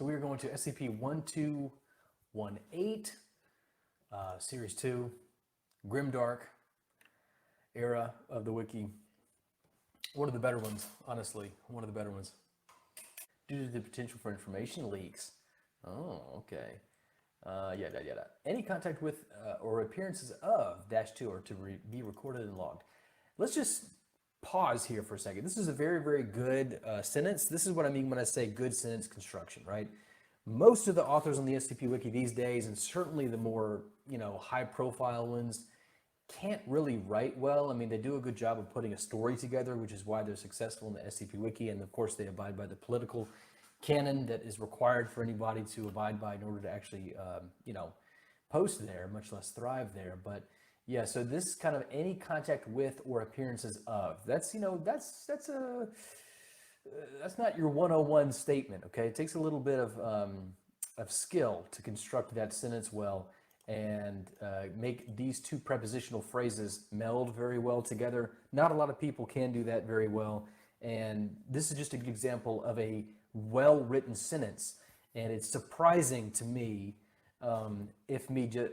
So we are going to SCP-1218, Series 2, Grimdark era of the wiki. One of the better ones, honestly, one of the better ones. Due to the potential for information leaks. Oh, okay. Yada, yada. Any contact with or appearances of -2 are to be recorded and logged. Let's just pause here for a second. This is a very, very good sentence. This is what I mean when I say good sentence construction, right? Most of the authors on the SCP Wiki these days, and certainly the more, high-profile ones, can't really write well. I mean, they do a good job of putting a story together, which is why they're successful in the SCP Wiki, and of course they abide by the political canon that is required for anybody to abide by in order to actually, post there, much less thrive there. But yeah, so this kind of any contact with or appearances of, that's not your 101 statement, okay? It takes a little bit of skill to construct that sentence well and make these two prepositional phrases meld very well together. Not a lot of people can do that very well, and this is just a good example of a well-written sentence, and it's surprising to me,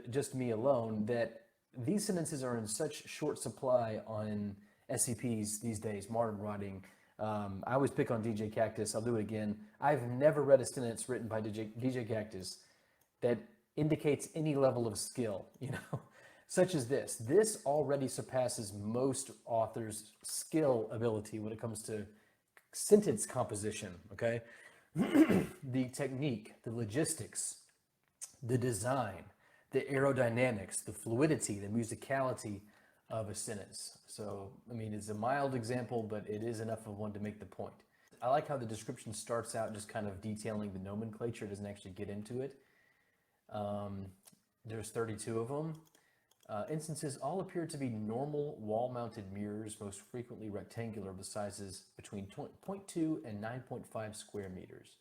just me alone, that these sentences are in such short supply on SCPs these days, modern writing. I always pick on DJ Cactus. I'll do it again. I've never read a sentence written by DJ Cactus that indicates any level of skill, such as this. This already surpasses most authors' skill ability when it comes to sentence composition, okay? The technique, the logistics, the design, the aerodynamics, the fluidity, the musicality of a sentence. So, I mean, it's a mild example, but it is enough of one to make the point. I like how the description starts out just kind of detailing the nomenclature. It doesn't actually get into it. There's 32 of them. Instances all appear to be normal wall-mounted mirrors, most frequently rectangular, with sizes between 0.2 and 9.5 square meters.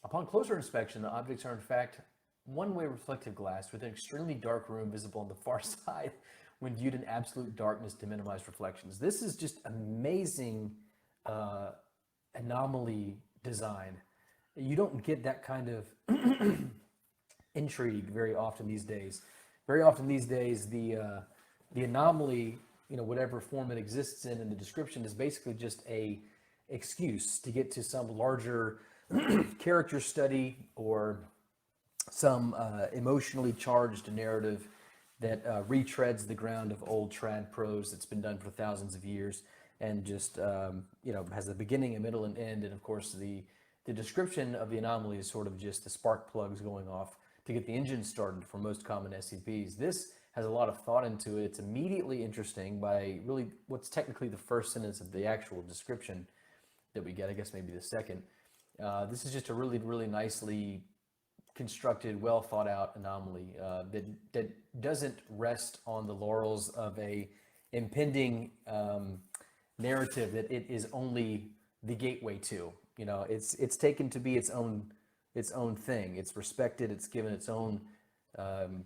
Upon closer inspection, the objects are in fact one-way reflective glass with an extremely dark room visible on the far side when viewed in absolute darkness to minimize reflections. This is just amazing anomaly design. You don't get that kind of intrigue very often these days. Very often these days, the anomaly, whatever form it exists in the description, is basically just a excuse to get to some larger character study or some emotionally charged narrative that retreads the ground of old trad prose that's been done for thousands of years and just, has a beginning, a middle, and end. And of course, the description of the anomaly is sort of just the spark plugs going off to get the engine started for most common SCPs. This has a lot of thought into it. It's immediately interesting by really what's technically the first sentence of the actual description that we get, I guess maybe the second. This is just a really, really nicely constructed, well thought out anomaly that doesn't rest on the laurels of a impending narrative that it is only the gateway to. It's taken to be its own thing. It's respected. It's given its own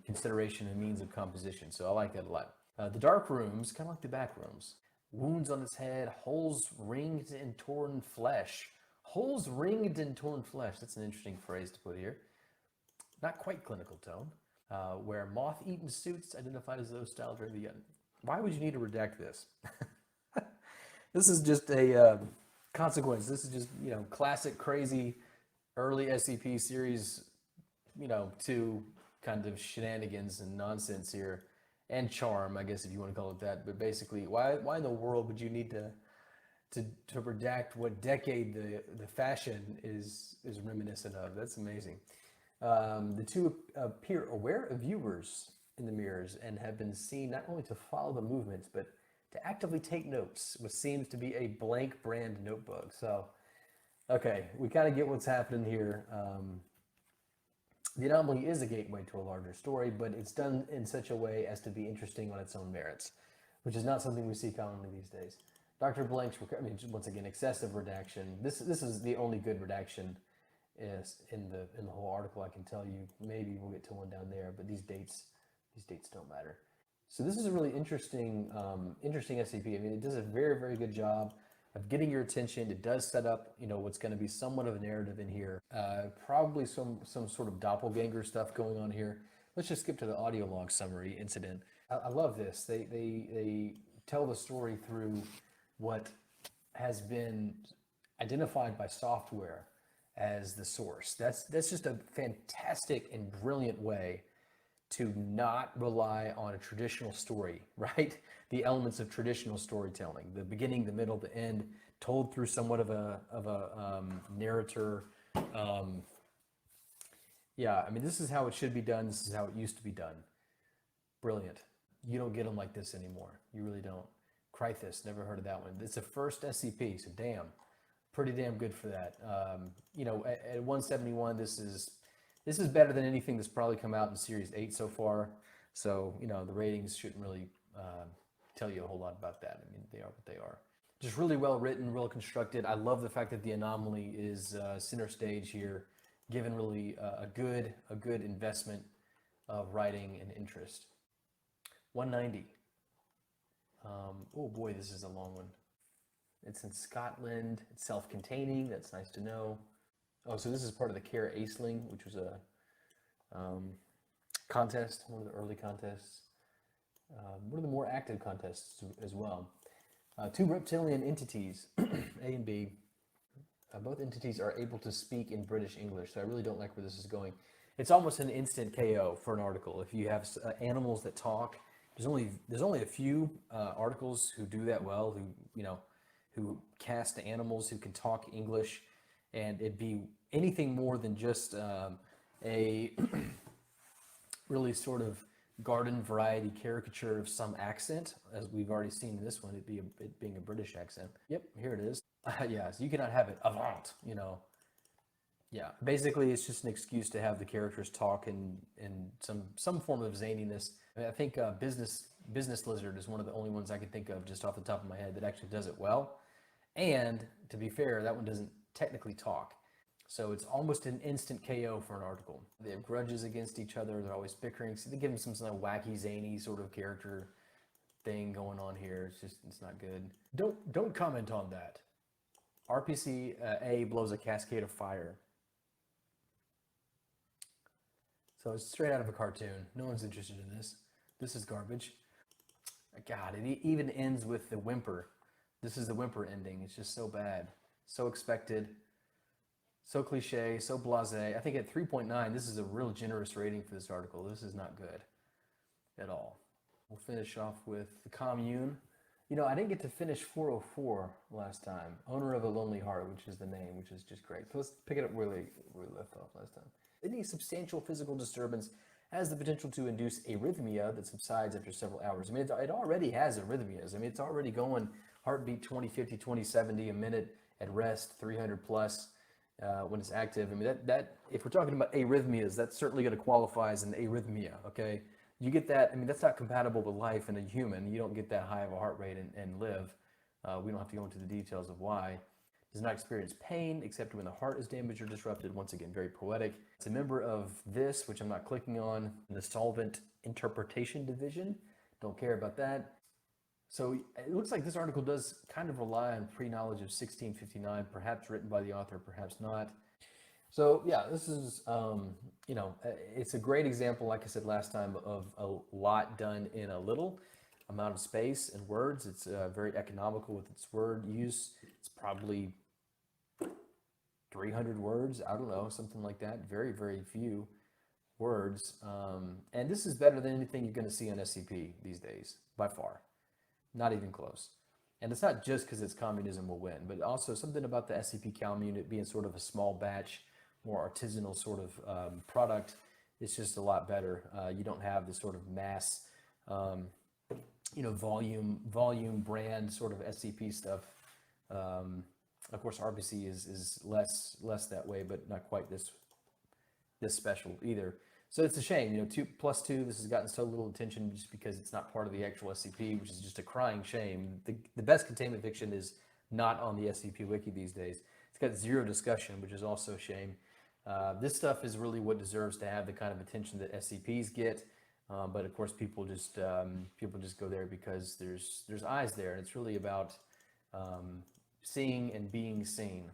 consideration and means of composition. So I like that a lot. The dark rooms, kind of like the back rooms. Wounds on his head, holes ringed and torn flesh. Holes ringed and torn flesh. That's an interesting phrase to put here. Not quite clinical tone. Wear moth-eaten suits identified as those styled during the... Why would you need to redact this? This is just a consequence. This is just, classic crazy early SCP series, 2 kind of shenanigans and nonsense here, and charm, I guess, if you want to call it that. But basically, why in the world would you need to redact what decade the fashion is reminiscent of? That's amazing. The two appear aware of viewers in the mirrors and have been seen not only to follow the movements, but to actively take notes, which seems to be a blank brand notebook. So, okay, we kind of get what's happening here. The anomaly is a gateway to a larger story, but it's done in such a way as to be interesting on its own merits, which is not something we see commonly these days. Dr. Blank's, once again, excessive redaction. This is the only good redaction is in the whole article. I can tell you. Maybe we'll get to one down there, but these dates don't matter. So this is a really interesting SCP. I mean, it does a very, very good job of getting your attention. It does set up, what's going to be somewhat of a narrative in here. Probably some sort of doppelganger stuff going on here. Let's just skip to the audio log summary incident. I love this. They tell the story through what has been identified by software as the source. That's just a fantastic and brilliant way to not rely on a traditional story, right? The elements of traditional storytelling, the beginning, the middle, the end, told through somewhat of a narrator. Yeah, I mean, this is how it should be done. This is how it used to be done. Brilliant. You don't get them like this anymore. You really don't. Krythus, never heard of that one. It's a first SCP, so damn, pretty damn good for that. At 171, this is better than anything that's probably come out in Series 8 so far. So, the ratings shouldn't really tell you a whole lot about that. I mean, they are what they are. Just really well written, well constructed. I love the fact that the anomaly is center stage here, given really a good investment of writing and interest. 190. Oh boy, this is a long one. It's in Scotland. It's self-containing. That's nice to know. Oh, so this is part of the Kara Aisling, which was a contest, one of the early contests. One of the more active contests as well. Two reptilian entities, A and B. Both entities are able to speak in British English, so I really don't like where this is going. It's almost an instant KO for an article. If you have animals that talk, there's only a few articles who do that well, who cast animals who can talk English, and it'd be anything more than just a really sort of garden variety caricature of some accent, as we've already seen in this one, it being a British accent. Yep, here it is. Yeah, so you cannot have it avant, Yeah, basically it's just an excuse to have the characters talk in some form of zaniness. I think Business Lizard is one of the only ones I can think of just off the top of my head that actually does it well. And to be fair, that one doesn't technically talk. So it's almost an instant KO for an article. They have grudges against each other. They're always bickering. So they give them some sort of wacky, zany sort of character thing going on here. It's not good. Don't comment on that. RPC A blows a cascade of fire. So it's straight out of a cartoon. No one's interested in this. This is garbage. God, it even ends with the whimper. This is the whimper ending. It's just so bad. So expected. So cliche, so blasé. I think at 3.9, this is a real generous rating for this article. This is not good at all. We'll finish off with the commune. I didn't get to finish 404 last time. Owner of a Lonely Heart, which is the name, which is just great. So let's pick it up where we left off last time. Any substantial physical disturbance has the potential to induce arrhythmia that subsides after several hours. I mean, it already has arrhythmias. I mean, it's already going heartbeat 20, 50, 20, 70 a minute at rest, 300 plus. When it's active. I mean, that if we're talking about arrhythmias, that's certainly going to qualify as an arrhythmia, okay? You get that, I mean, that's not compatible with life in a human. You don't get that high of a heart rate and live. We don't have to go into the details of why. Does not experience pain except when the heart is damaged or disrupted. Once again, very poetic. It's a member of this, which I'm not clicking on, the Solvent Interpretation Division. Don't care about that. So it looks like this article does kind of rely on pre-knowledge of 1659, perhaps written by the author, perhaps not. So yeah, this is, it's a great example, like I said last time, of a lot done in a little amount of space and words. It's very economical with its word use. It's probably 300 words, I don't know, something like that. Very, very few words. And this is better than anything you're going to see on SCP these days, by far. Not even close. And it's not just because it's communism will win, but also something about the SCP Calm unit being sort of a small batch, more artisanal sort of product. It's just a lot better. You don't have this sort of mass, volume brand sort of SCP stuff. Of course, RPC is less that way, but not quite this special either. So it's a shame, 2+2, this has gotten so little attention just because it's not part of the actual SCP, which is just a crying shame. The best containment fiction is not on the SCP Wiki these days. It's got zero discussion, which is also a shame. This stuff is really what deserves to have the kind of attention that SCPs get, but of course people just go there because there's eyes there, and it's really about seeing and being seen.